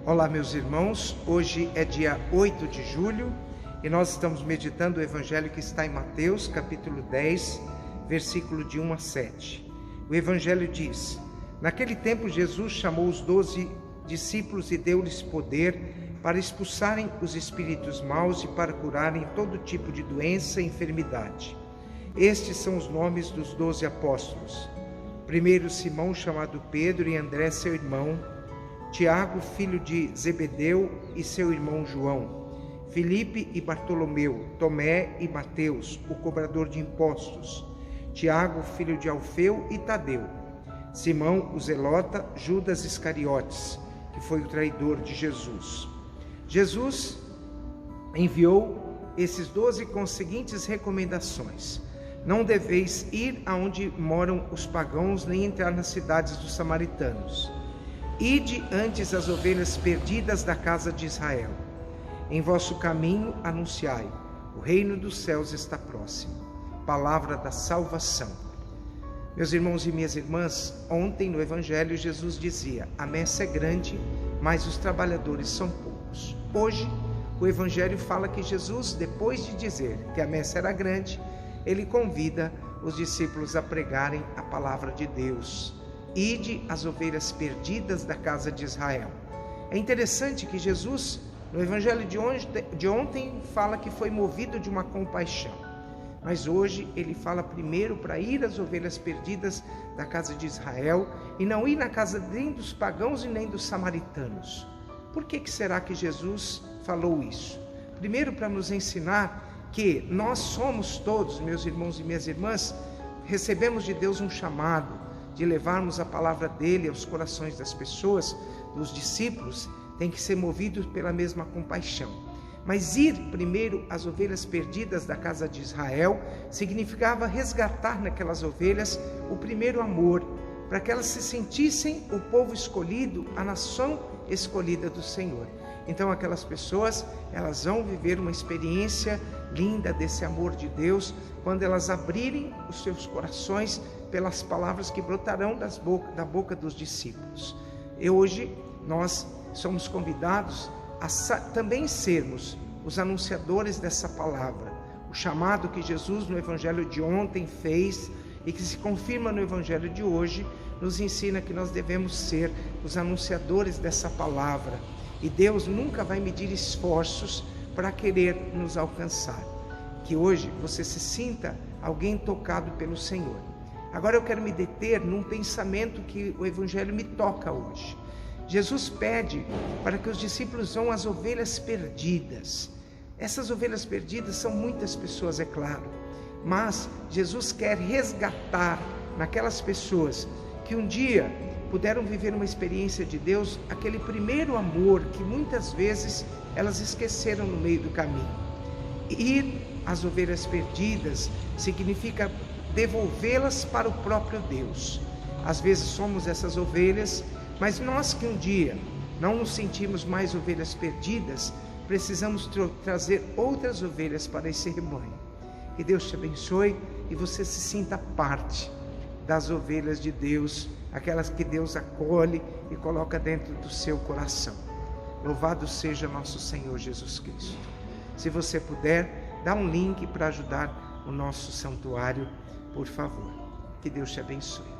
Olá, meus irmãos, hoje é dia 8 de julho e nós estamos meditando o Evangelho que está em Mateus, capítulo 10, versículo de 1 a 7. O Evangelho diz: Naquele tempo Jesus chamou os 12 discípulos e deu-lhes poder para expulsarem os espíritos maus e para curarem todo tipo de doença e enfermidade. Estes são os nomes dos 12 apóstolos. Primeiro Simão, chamado Pedro, e André, seu irmão, Tiago, filho de Zebedeu, e seu irmão João, Filipe e Bartolomeu, Tomé e Mateus, o cobrador de impostos, Tiago, filho de Alfeu, e Tadeu, Simão, o zelota, Judas Iscariotes, que foi o traidor de Jesus. Jesus enviou esses 12 com as seguintes recomendações: não deveis ir aonde moram os pagãos, nem entrar nas cidades dos samaritanos. Ide antes as ovelhas perdidas da casa de Israel. Em vosso caminho anunciai: o reino dos céus está próximo. Palavra da salvação. Meus irmãos e minhas irmãs, ontem no Evangelho Jesus dizia: a messe é grande, mas os trabalhadores são poucos. Hoje o Evangelho fala que Jesus, depois de dizer que a messe era grande, ele convida os discípulos a pregarem a palavra de Deus. Ide as ovelhas perdidas da casa de Israel. É interessante que Jesus, no Evangelho de ontem, fala que foi movido de uma compaixão. Mas hoje ele fala primeiro para ir às ovelhas perdidas da casa de Israel e não ir na casa nem dos pagãos e nem dos samaritanos. Por que será que Jesus falou isso? Primeiro, para nos ensinar que nós somos todos, meus irmãos e minhas irmãs, recebemos de Deus um chamado de levarmos a palavra dele aos corações das pessoas, dos discípulos, tem que ser movidos pela mesma compaixão. Mas ir primeiro às ovelhas perdidas da casa de Israel significava resgatar naquelas ovelhas o primeiro amor, para que elas se sentissem o povo escolhido, a nação escolhida do Senhor. Então aquelas pessoas, elas vão viver uma experiência linda desse amor de Deus, quando elas abrirem os seus corações pelas palavras que brotarão da boca dos discípulos. E hoje nós somos convidados a também sermos os anunciadores dessa palavra. O chamado que Jesus no Evangelho de ontem fez e que se confirma no Evangelho de hoje, nos ensina que nós devemos ser os anunciadores dessa palavra. E Deus nunca vai medir esforços para querer nos alcançar. Que hoje você se sinta alguém tocado pelo Senhor. Agora eu quero me deter num pensamento que o Evangelho me toca hoje. Jesus pede para que os discípulos vão às ovelhas perdidas. Essas ovelhas perdidas são muitas pessoas, é claro. Mas Jesus quer resgatar naquelas pessoas que um dia puderam viver uma experiência de Deus, aquele primeiro amor que muitas vezes elas esqueceram no meio do caminho. Ir às ovelhas perdidas significa devolvê-las para o próprio Deus. Às vezes somos essas ovelhas, mas nós que um dia não nos sentimos mais ovelhas perdidas, precisamos trazer outras ovelhas para esse rebanho. Que Deus te abençoe e você se sinta parte das ovelhas de Deus, aquelas que Deus acolhe e coloca dentro do seu coração. Louvado seja nosso Senhor Jesus Cristo. Se você puder, dá um link para ajudar o nosso santuário, por favor. Que Deus te abençoe.